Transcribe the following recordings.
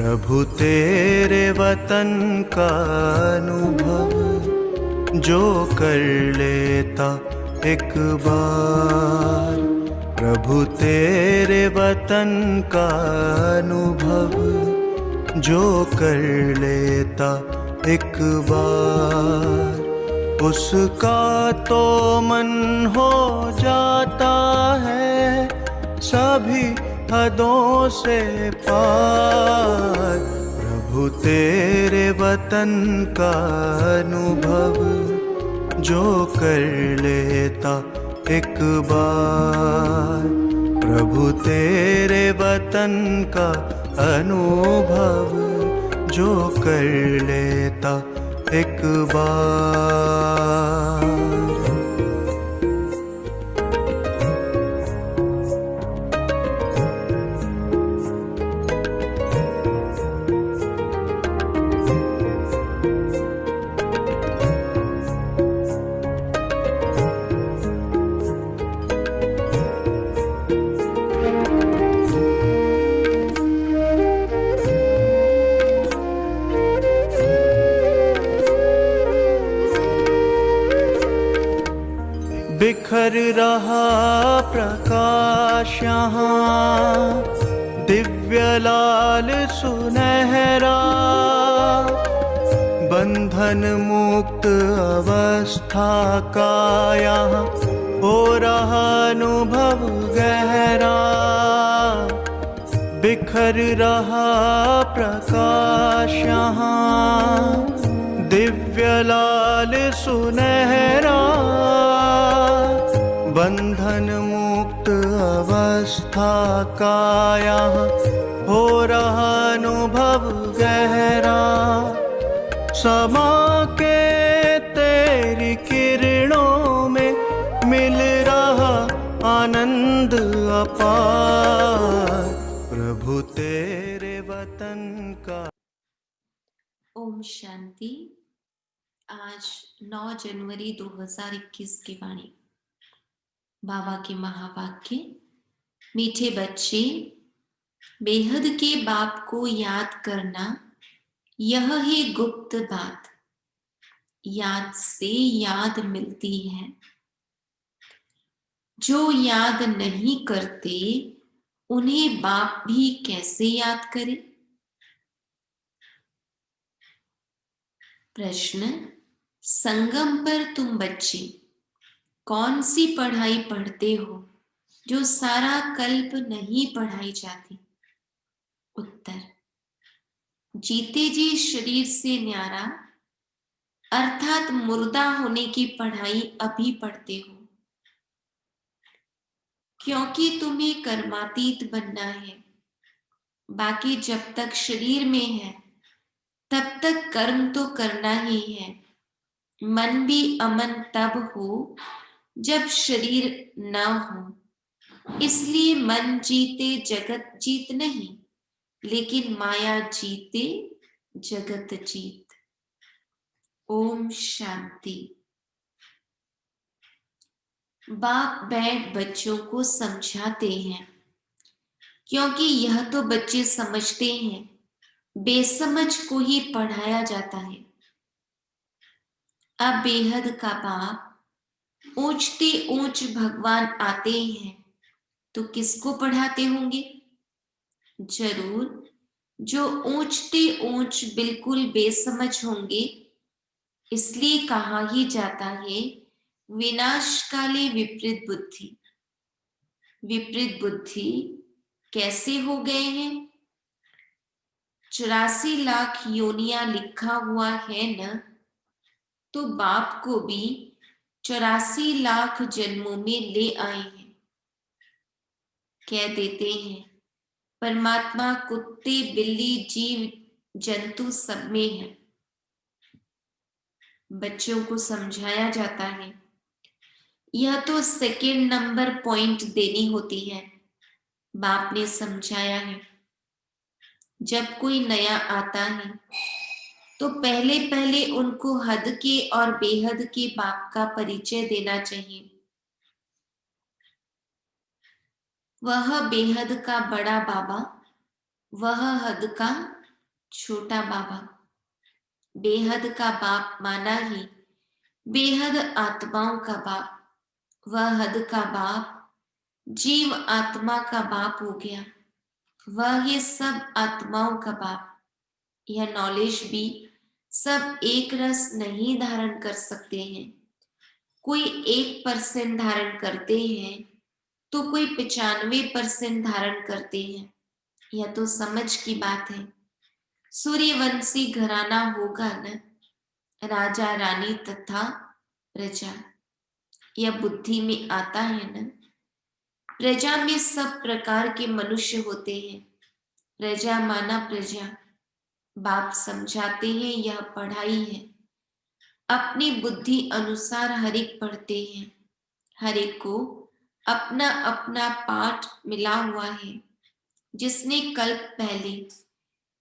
प्रभु तेरे वतन का अनुभव जो कर लेता एक बार, प्रभु तेरे वतन का अनुभव जो कर लेता एक बार, उसका तो मन हो जाता है सभी हदों से पार। प्रभु तेरे वतन का अनुभव जो कर लेता एक बार, प्रभु तेरे वतन का अनुभव जो कर लेता एक बार। बिखर रहा प्रकाश यहाँ दिव्य लाल सुनहरा, बंधन मुक्त अवस्था का यहाँ हो रहा अनुभव गहरा। बिखर रहा प्रकाश यहाँ दिव्य लाल सुनहरा, बंधन मुक्त अवस्था का यहाँ हो रहा अनुभव गहरा। समा के तेरी किरणों में मिल रहा आनंद अपार, प्रभु तेरे वतन का। ओम शांति। आज 9 जनवरी 2021 की वाणी। बाबा के महावाक्य। मीठे बच्चे, बेहद के बाप को याद करना यह है गुप्त बात, याद से याद मिलती है। जो याद नहीं करते उन्हें बाप भी कैसे याद करे। प्रश्न, संगम पर तुम बच्चे कौन सी पढ़ाई पढ़ते हो जो सारा कल्प नहीं पढ़ाई जाती। उत्तर, जीते जी शरीर से न्यारा अर्थात मुर्दा होने की पढ़ाई अभी पढ़ते हो, क्योंकि तुम्हें कर्मातीत बनना है। बाकी जब तक शरीर में है तब तक कर्म तो करना ही है। मन भी अमन तब हो जब शरीर न हो। इसलिए मन जीते जगत जीत नहीं, लेकिन माया जीते जगत जीत। ओम शांति। बाप बैठ बच्चों को समझाते हैं, क्योंकि यह तो बच्चे समझते हैं, बेसमझ को ही पढ़ाया जाता है। अब बेहद का बाप ऊंचते ऊंच भगवान आते हैं तो किसको पढ़ाते होंगे। जरूर जो ऊंचते ऊंच बिल्कुल बेसमझ होंगे। इसलिए कहा ही जाता है, विनाश काले विपरीत बुद्धि। विपरीत बुद्धि कैसे हो गए हैं। 84 लाख योनियां लिखा हुआ है न, तो बाप को भी 84 लाख जन्मों में ले आए हैं। कह देते हैं परमात्मा कुत्ते बिल्ली जीव जंतु सब में है। बच्चों को समझाया जाता है, यह तो सेकेंड नंबर पॉइंट देनी होती है। बाप ने समझाया है, जब कोई नया आता है तो पहले पहले उनको हद के और बेहद के बाप का परिचय देना चाहिए। वह बेहद का बड़ा बाबा, वह हद का छोटा बाबा बेहद का बाप माना ही बेहद आत्माओं का बाप। वह हद का बाप जीव आत्मा का बाप हो गया। वह ये सब आत्माओं का बाप। यह नॉलेज भी सब एक रस नहीं धारण कर सकते हैं। कोई 1% धारण करते हैं तो कोई 95% धारण करते हैं। यह तो समझ की बात है। सूर्यवंशी घराना होगा न, राजा रानी तथा प्रजा। यह बुद्धि में आता है न। प्रजा में सब प्रकार के मनुष्य होते हैं। प्रजा माना प्रजा। बाप समझाते हैं यह पढ़ाई है। अपनी बुद्धि अनुसार हर एक पढ़ते हैं। हर एक को अपना अपना पाठ मिला हुआ है। जिसने कल्प पहले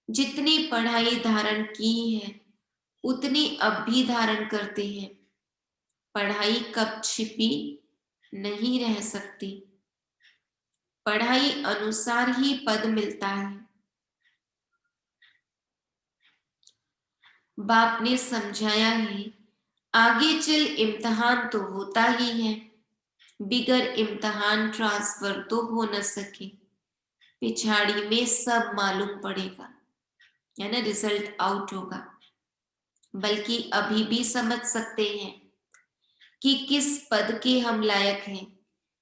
जितनी पढ़ाई धारण की है उतनी अब भी धारण करते हैं। पढ़ाई कब छिपी नहीं रह सकती। पढ़ाई अनुसार ही पद मिलता है। बाप ने समझाया है आगे चल इम्तिहान तो होता ही है। बिगर इम्तिहान ट्रांसफर तो हो न सके। पिछाड़ी में सब मालूम पड़ेगा, है ना, रिजल्ट आउट होगा। बल्कि अभी भी समझ सकते हैं कि किस पद के हम लायक हैं।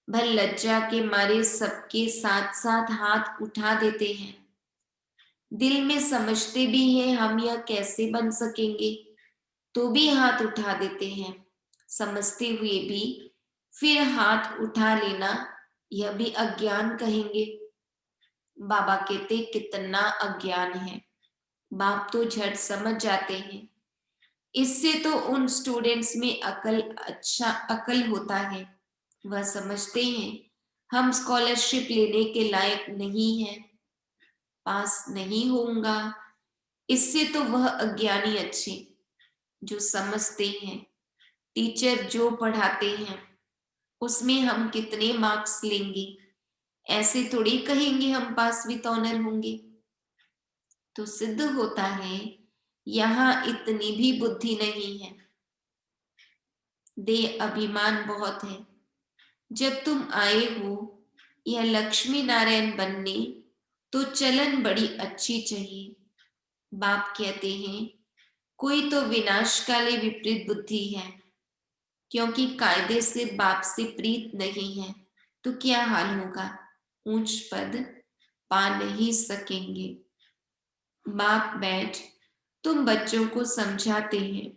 भल लज्जा के मारे सबके साथ साथ हाथ उठा देते हैं। दिल में समझते भी हैं हम यह कैसे बन सकेंगे, तो भी हाथ उठा देते हैं। समझते हुए भी फिर हाथ उठा लेना, यह भी अज्ञान कहेंगे। बाबा कहते कितना अज्ञान है। बाप तो झट समझ जाते हैं। इससे तो उन स्टूडेंट्स में अकल होता है। वह समझते हैं हम स्कॉलरशिप लेने के लायक नहीं हैं, पास नहीं होऊंगा। इससे तो वह अज्ञानी अच्छे जो समझते हैं टीचर जो पढ़ाते हैं उसमें हम कितने मार्क्स लेंगे, ऐसे थोड़ी कहेंगे हम पास विद ऑनर होंगे। तो सिद्ध होता है यहाँ इतनी भी बुद्धि नहीं है। दे अभिमान बहुत है। जब तुम आए हो यह लक्ष्मी नारायण बनने तो चलन बड़ी अच्छी चाहिए। बाप कहते हैं कोई तो विनाशकाले विपरीत बुद्धि है, क्योंकि कायदे से बाप से प्रीत नहीं है तो क्या हाल होगा, ऊंच पद पा नहीं सकेंगे। बाप बैठ तुम बच्चों को समझाते हैं।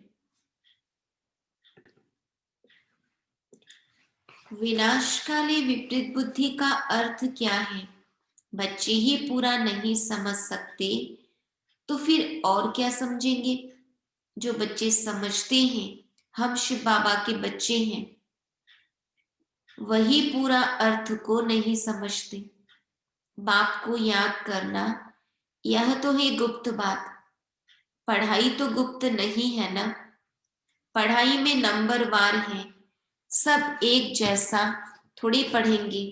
विनाशकाले विपरीत बुद्धि का अर्थ क्या है? बच्चे ही पूरा नहीं समझ सकते तो फिर और क्या समझेंगे? जो बच्चे समझते हैं हम शिव बाबा के बच्चे हैं, वही पूरा अर्थ को नहीं समझते। बाप को याद करना यह तो है गुप्त बात। पढ़ाई तो गुप्त नहीं है ना। पढ़ाई में नंबर वार है, सब एक जैसा थोड़ी पढ़ेंगे।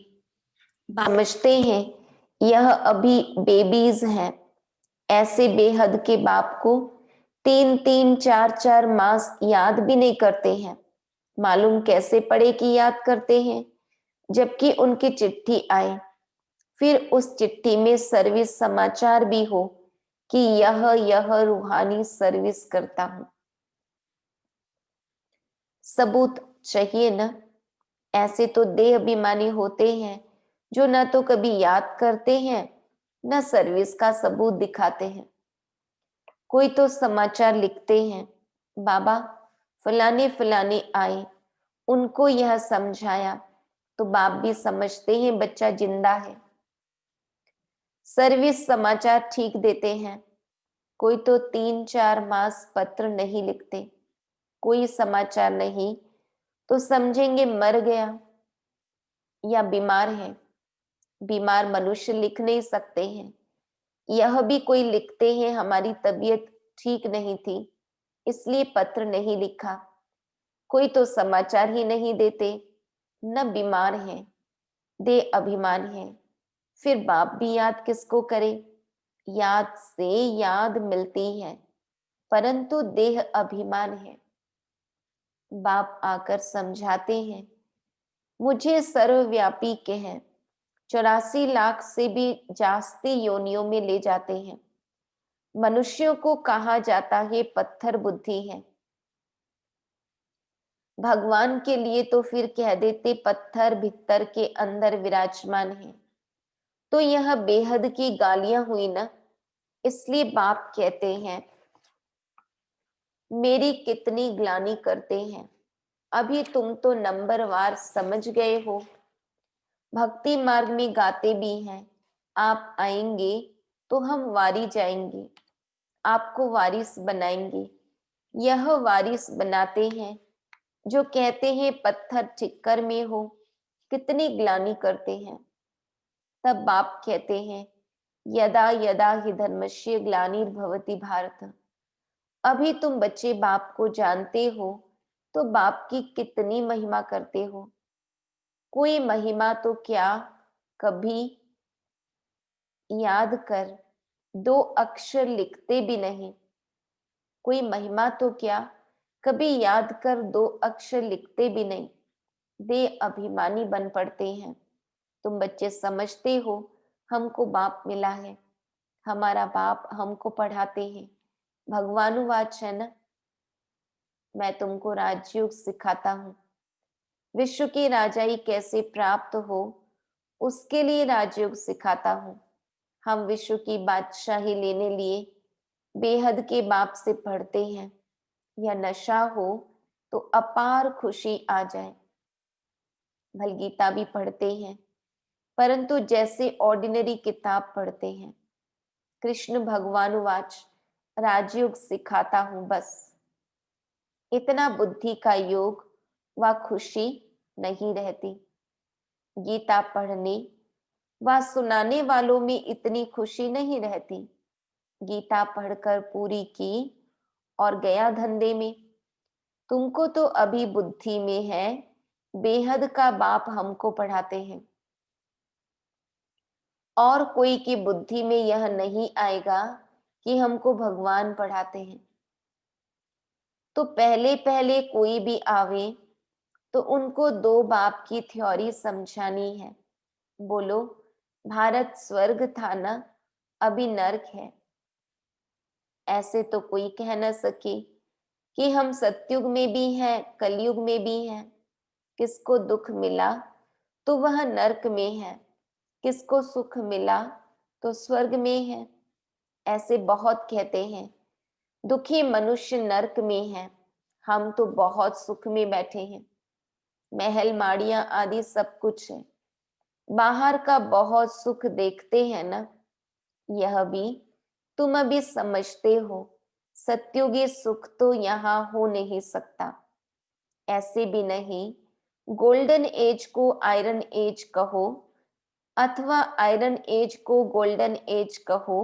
समझते हैं यह अभी बेबीज हैं। ऐसे बेहद के बाप को 3-3 4-4 मास याद भी नहीं करते हैं। मालूम कैसे पड़े कि याद करते हैं, जबकि उनकी चिट्ठी आए फिर उस चिट्ठी में सर्विस समाचार भी हो कि यह रूहानी सर्विस करता हूं। सबूत चाहिए ना। ऐसे तो देह अभिमानी होते हैं जो न तो कभी याद करते हैं न सर्विस का सबूत दिखाते हैं। कोई तो समाचार लिखते हैं बाबा फलाने फलाने आए, उनको यह समझाया, तो बाप भी समझते हैं बच्चा जिंदा है। सर्विस समाचार ठीक देते हैं। कोई तो 3-4 मास पत्र नहीं लिखते, कोई समाचार नहीं तो समझेंगे मर गया या बीमार है। बीमार मनुष्य लिख नहीं सकते हैं। यह भी कोई लिखते हैं हमारी तबीयत ठीक नहीं थी इसलिए पत्र नहीं लिखा। कोई तो समाचार ही नहीं देते, न बीमार है, दे अभिमान है। फिर बाप भी याद किसको करे? याद से याद मिलती है, परंतु देह अभिमान है। बाप आकर समझाते हैं, मुझे सर्वव्यापी कह 84 लाख से भी जास्ती योनियों में ले जाते हैं। मनुष्यों को कहा जाता है पत्थर बुद्धि है। भगवान के लिए तो फिर कह देते पत्थर भीतर के अंदर विराजमान है। तो यह बेहद की गालियां हुई ना, इसलिए बाप कहते हैं मेरी कितनी ग्लानि करते हैं। अभी तुम तो नंबरवार समझ गए हो। भक्ति मार्ग में गाते भी हैं, आप आएंगे तो हम वारी जाएंगे, आपको वारिस बनाएंगे। यह वारिस बनाते हैं जो कहते हैं पत्थर ठिक्कर में हो, कितनी ग्लानि करते हैं। तब बाप कहते हैं यदा यदा हि धर्मस्य ग्लानिर्भवति भारत। अभी तुम बच्चे बाप को जानते हो तो बाप की कितनी महिमा करते हो। कोई महिमा तो क्या, कभी याद कर 2 अक्षर लिखते भी नहीं। कोई महिमा तो क्या, कभी याद कर 2 अक्षर लिखते भी नहीं। दे अभिमानी बन पड़ते हैं। तुम बच्चे समझते हो हमको बाप मिला है, हमारा बाप हमको पढ़ाते हैं। भगवानुवाच है ना, मैं तुमको राजयोग सिखाता हूँ। विश्व की राजाई कैसे प्राप्त हो उसके लिए राजयोग सिखाता हूँ। हम विश्व की बादशाही लेने लिए बेहद के बाप से पढ़ते हैं। यह नशा हो तो अपार खुशी आ जाए। भल गीता भी पढ़ते हैं, परंतु जैसे ऑर्डिनरी किताब पढ़ते हैं। कृष्ण भगवानुवाच राजयोग सिखाता हूं बस। इतना बुद्धि का योग व खुशी नहीं रहती। गीता पढ़ने व सुनाने वालों में इतनी खुशी नहीं रहती। गीता पढ़कर पूरी की और गया धंधे में। तुमको तो अभी बुद्धि में है, बेहद का बाप हमको पढ़ाते हैं। और कोई की बुद्धि में यह नहीं आएगा कि हमको भगवान पढ़ाते हैं। तो पहले पहले कोई भी आवे तो उनको 2 बाप की थ्योरी समझानी है। बोलो भारत स्वर्ग था ना, अभी नर्क है। ऐसे तो कोई कह न सके कि हम सतयुग में भी हैं, कलयुग में भी हैं। किसको दुख मिला तो वह नर्क में है, किसको सुख मिला तो स्वर्ग में है। ऐसे बहुत कहते हैं दुखी मनुष्य नर्क में है, हम तो बहुत सुख में बैठे हैं। महल माड़ियां आदि सब कुछ है, बाहर का बहुत सुख देखते हैं ना। यह भी तुम अभी समझते हो, सत्युगी सुख तो यहाँ हो नहीं सकता। ऐसे भी नहीं गोल्डन एज को आयरन एज कहो अथवा आयरन एज को गोल्डन एज कहो,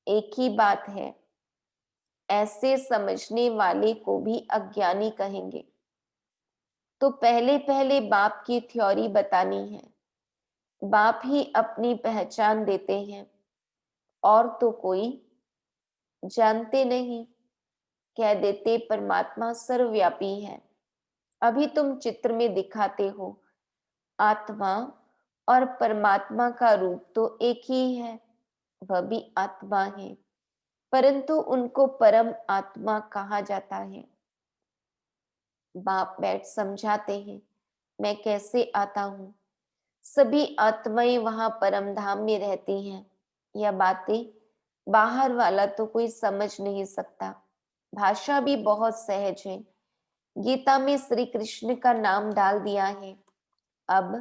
एक ही बात है। ऐसे समझने वाले को भी अज्ञानी कहेंगे। तो पहले पहले बाप की थ्योरी बतानी है। बाप ही अपनी पहचान देते हैं और तो कोई जानते नहीं। कह देते परमात्मा सर्वव्यापी है। अभी तुम चित्र में दिखाते हो आत्मा और परमात्मा का रूप तो एक ही है, वह भी आत्मा है, परंतु उनको परम आत्मा कहा जाता है। बाप बैठ समझाते हैं मैं कैसे आता हूं। सभी आत्माएं वहां परम धाम में रहती हैं। यह बातें बाहर वाला तो कोई समझ नहीं सकता। भाषा भी बहुत सहज है। गीता में श्री कृष्ण का नाम डाल दिया है। अब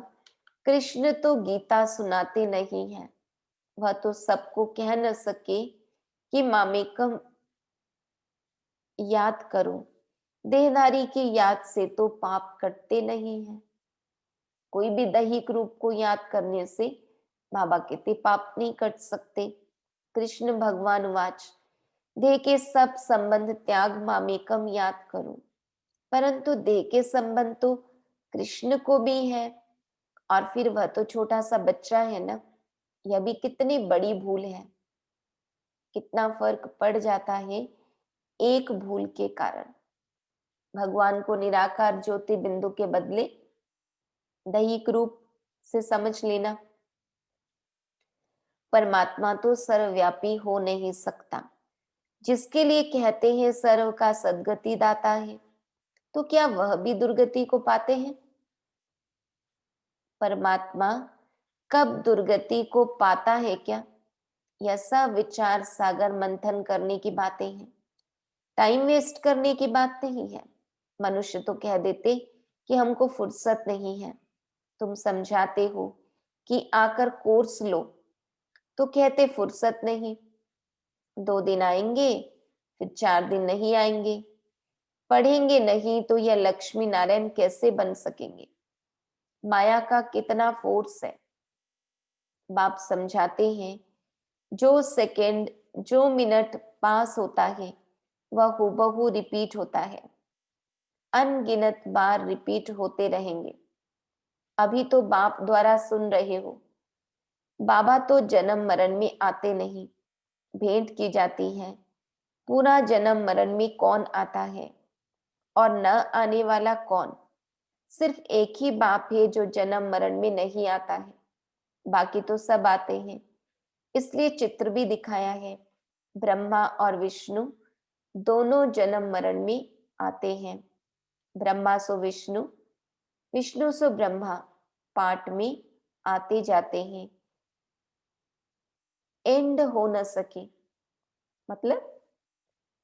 कृष्ण तो गीता सुनाते नहीं है, वह तो सबको कह न सके कि मामेकम याद करो। देहधारी की याद से तो पाप कटते नहीं है। कोई भी दैहिक रूप को याद करने से बाबा कहते पाप नहीं कट सकते। कृष्ण भगवान वाच देह के सब संबंध त्याग मामेकम याद करो। परंतु देह के संबंध तो कृष्ण को भी है, और फिर वह तो छोटा सा बच्चा है ना। यह भी कितनी बड़ी भूल है। कितना फर्क पड़ जाता है एक भूल के कारण। भगवान को निराकार ज्योति बिंदु के बदले दैहिक रूप से समझ लेना। परमात्मा तो सर्वव्यापी हो नहीं सकता, जिसके लिए कहते हैं सर्व का सद्गति दाता है, तो क्या वह भी दुर्गति को पाते हैं? परमात्मा कब दुर्गति को पाता है क्या? यह सब विचार सागर मंथन करने की बातें हैं, टाइम वेस्ट करने की बात नहीं है। मनुष्य तो कह देते कि हमको फुर्सत नहीं है। तुम समझाते हो कि आकर कोर्स लो, तो कहते फुर्सत नहीं। 2 दिन आएंगे, फिर 4 दिन नहीं आएंगे। पढ़ेंगे नहीं तो यह लक्ष्मी नारायण कैसे बन सकेंगे? माया का कितना फोर्स है। बाप समझाते हैं, जो सेकंड, जो मिनट पास होता है वह हूबहू रिपीट होता है, अनगिनत बार रिपीट होते रहेंगे। अभी तो बाप द्वारा सुन रहे हो। बाबा तो जन्म मरण में आते नहीं, भेंट की जाती है। पूरा जन्म मरण में कौन आता है और न आने वाला कौन? सिर्फ एक ही बाप है जो जन्म मरण में नहीं आता है, बाकी तो सब आते हैं। इसलिए चित्र भी दिखाया है, ब्रह्मा और विष्णु दोनों जन्म मरण में आते हैं। ब्रह्मा सो विष्णु, विष्णु सो ब्रह्मा पाठ में आते जाते हैं। एंड हो न सके, मतलब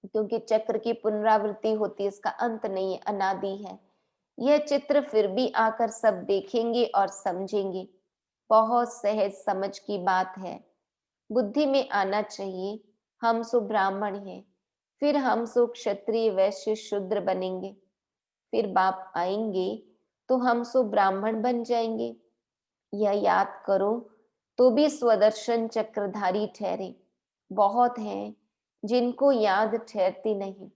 क्योंकि चक्र की पुनरावृत्ति होती है, इसका अंत नहीं है, अनादि है। यह चित्र फिर भी आकर सब देखेंगे और समझेंगे। बहुत सहज समझ की बात है, बुद्धि में आना चाहिए। हम सो ब्राह्मण हैं, फिर हम सो क्षत्रिय वैश्य शूद्र बनेंगे, फिर बाप आएंगे तो हम सो ब्राह्मण बन जाएंगे। यह याद करो तो भी स्वदर्शन चक्रधारी ठहरे। बहुत हैं जिनको याद ठहरती नहीं।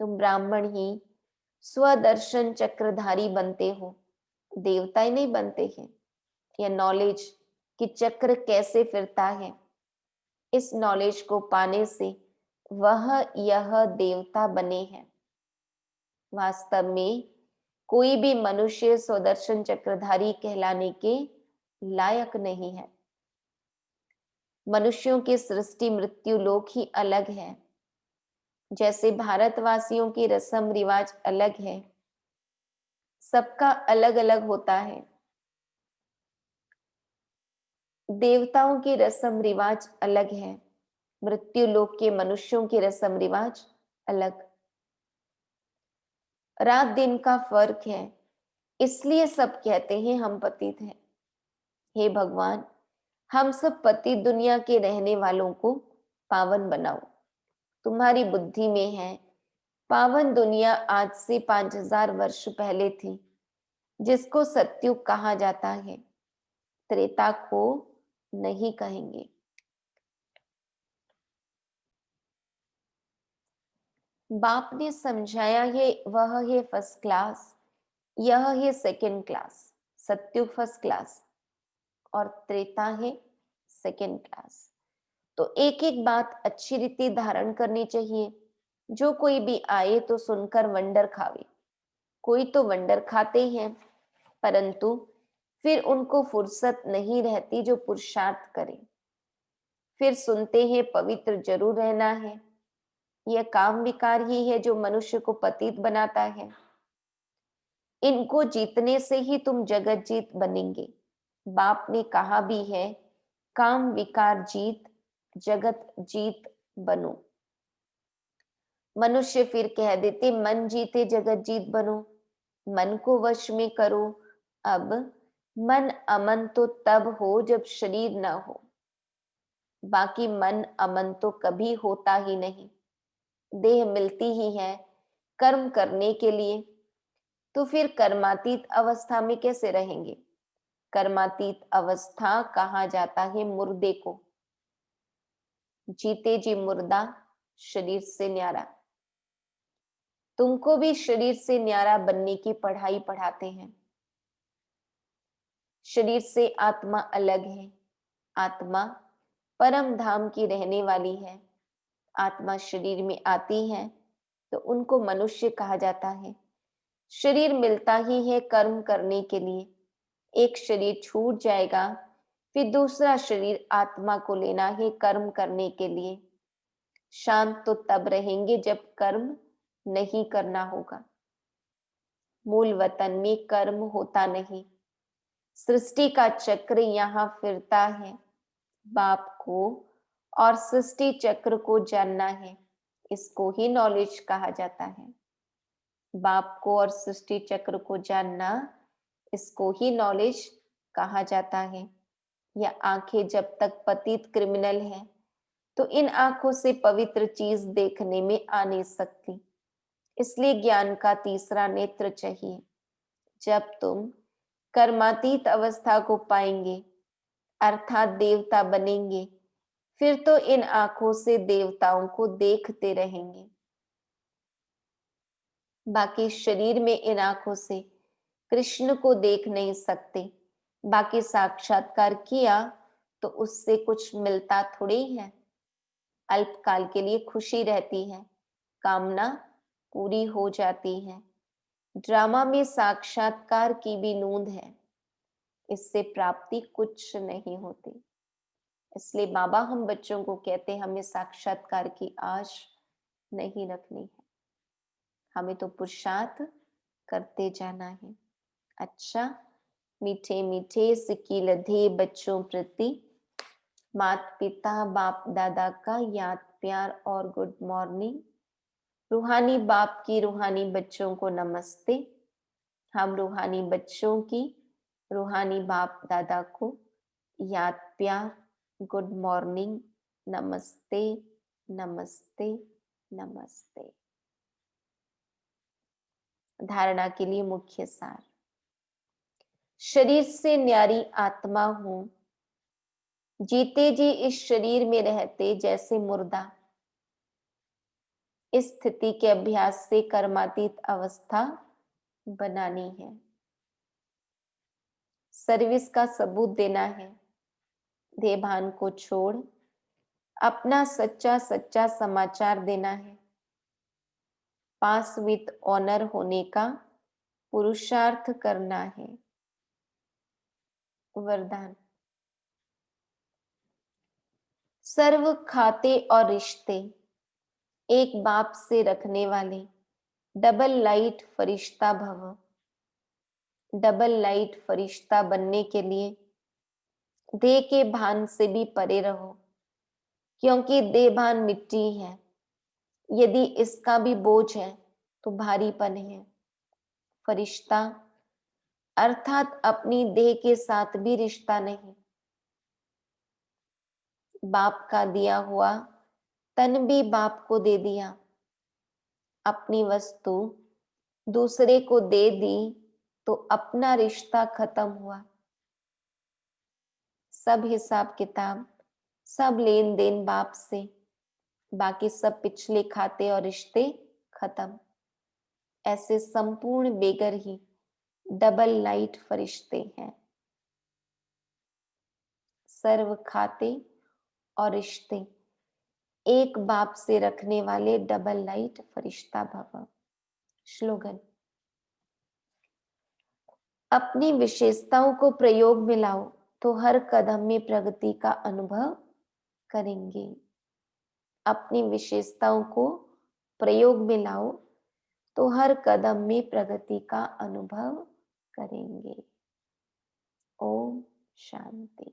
तुम ब्राह्मण ही स्वदर्शन चक्रधारी बनते हो, देवता ही नहीं बनते हैं। यह नॉलेज कि चक्र कैसे फिरता है, इस नॉलेज को पाने से वह यह देवता बने हैं। वास्तव में कोई भी मनुष्य स्वदर्शन चक्रधारी कहलाने के लायक नहीं है। मनुष्यों की सृष्टि मृत्यु लोक ही अलग है। जैसे भारतवासियों की रस्म रिवाज अलग है, सबका अलग अलग होता है। देवताओं की रस्म रिवाज अलग है, मृत्यु लोक के मनुष्यों की रस्म रिवाज अलग। रात दिन का फर्क है, इसलिए सब कहते हैं हम पतित हैं। हे भगवान, हम सब पतित दुनिया के रहने वालों को पावन बनाओ। तुम्हारी बुद्धि में है, पावन दुनिया आज से 5000 वर्ष पहले थी, जिसको सत्युग कहा जाता है। त्रेता को नहीं कहेंगे। बाप ने समझाया है, वह है फर्स्ट क्लास, यह है सेकंड क्लास। सत्युग फर्स्ट क्लास और त्रेता है सेकंड क्लास। तो एक एक बात अच्छी रीति धारण करनी चाहिए। जो कोई भी आए तो सुनकर वंडर खावे। कोई तो वंडर खाते हैं, परंतु फिर उनको फुर्सत नहीं रहती जो पुरुषार्थ करें। फिर सुनते हैं पवित्र जरूर रहना है। यह काम विकार ही है जो मनुष्य को पतित बनाता है। इनको जीतने से ही तुम जगत जीत बनेंगे। बाप ने कहा भी है, काम विकार जीत जगत जीत बनो। मनुष्य फिर कह देते मन जीते जगत जीत बनो, मन को वश में करो। अब मन अमन तो तब हो जब शरीर ना हो, बाकी मन अमन तो कभी होता ही नहीं। देह मिलती ही है कर्म करने के लिए, तो फिर कर्मातीत अवस्था में कैसे रहेंगे? कर्मातीत अवस्था कहा जाता है मुर्दे को। जीते जी मुर्दा, शरीर से न्यारा। तुमको भी शरीर से न्यारा बनने की पढ़ाई पढ़ाते हैं। शरीर से आत्मा अलग है। आत्मा परम धाम की रहने वाली है, आत्मा शरीर में आती है तो उनको मनुष्य कहा जाता है। शरीर मिलता ही है कर्म करने के लिए, एक शरीर छूट जाएगा, फिर दूसरा शरीर आत्मा को लेना है कर्म करने के लिए। शांत तो तब रहेंगे जब कर्म नहीं करना होगा। मूल वतन में कर्म होता नहीं, सृष्टि का चक्र यहाँ फिरता है। बाप को और सृष्टि चक्र को जानना है, इसको ही नॉलेज कहा जाता है। बाप को और सृष्टि चक्र को जानना, इसको ही नॉलेज कहा जाता है। यह आंखें जब तक पतित क्रिमिनल है तो इन आंखों से पवित्र चीज देखने में आ नहीं सकती, इसलिए ज्ञान का तीसरा नेत्र चाहिए। जब तुम कर्मातीत अवस्था को पाएंगे अर्थात देवता बनेंगे, फिर तो इन आंखों से देवताओं को देखते रहेंगे। बाकी शरीर में इन आंखों से कृष्ण को देख नहीं सकते। बाकी साक्षात्कार किया तो उससे कुछ मिलता थोड़ी है, अल्पकाल के लिए खुशी रहती है, कामना पूरी हो जाती है। ड्रामा में साक्षात्कार की भी नूंद है, इससे प्राप्ति कुछ नहीं होती। इसलिए बाबा हम बच्चों को कहते हैं हमें साक्षात्कार की आश नहीं रखनी है, हमें तो पुरुषार्थ करते जाना है। अच्छा, मीठे मीठे सिक्की लधे बच्चों प्रति माता पिता बाप दादा का याद प्यार और गुड मॉर्निंग। रूहानी बाप की रूहानी बच्चों को नमस्ते। हम रूहानी बच्चों की रूहानी बाप दादा को याद प्यार गुड मॉर्निंग, नमस्ते नमस्ते नमस्ते। धारणा के लिए मुख्य सार। शरीर से न्यारी आत्मा हूं, जीते जी इस शरीर में रहते जैसे मुर्दा। इस स्थिति के अभ्यास से कर्मातीत अवस्था बनानी है। सर्विस का सबूत देना है। देहभान को छोड़ अपना सच्चा सच्चा समाचार देना है। पास विथ ऑनर होने का पुरुषार्थ करना है। वरदान। सर्व खाते और रिश्ते एक बाप से रखने वाले डबल लाइट फरिश्ता भव। डबल लाइट फरिश्ता बनने के लिए देह के भान से भी परे रहो, क्योंकि देह भान मिट्टी है। यदि इसका भी बोझ है तो भारीपन है। फरिश्ता अर्थात अपनी देह के साथ भी रिश्ता नहीं। बाप का दिया हुआ तन भी बाप को दे दिया, अपनी वस्तु दूसरे को दे दी तो अपना रिश्ता खत्म हुआ। सब हिसाब किताब, सब लेन देन बाप से, बाकी सब पिछले खाते और रिश्ते खत्म। ऐसे संपूर्ण बेगर ही डबल लाइट फरिश्ते हैं। सर्व खाते और रिश्ते एक बाप से रखने वाले डबल लाइट फरिश्ता भव। श्लोगन। अपनी विशेषताओं को प्रयोग में लाओ तो हर कदम में प्रगति का अनुभव करेंगे। अपनी विशेषताओं को प्रयोग में लाओ तो हर कदम में प्रगति का अनुभव करेंगे। ओम शांति।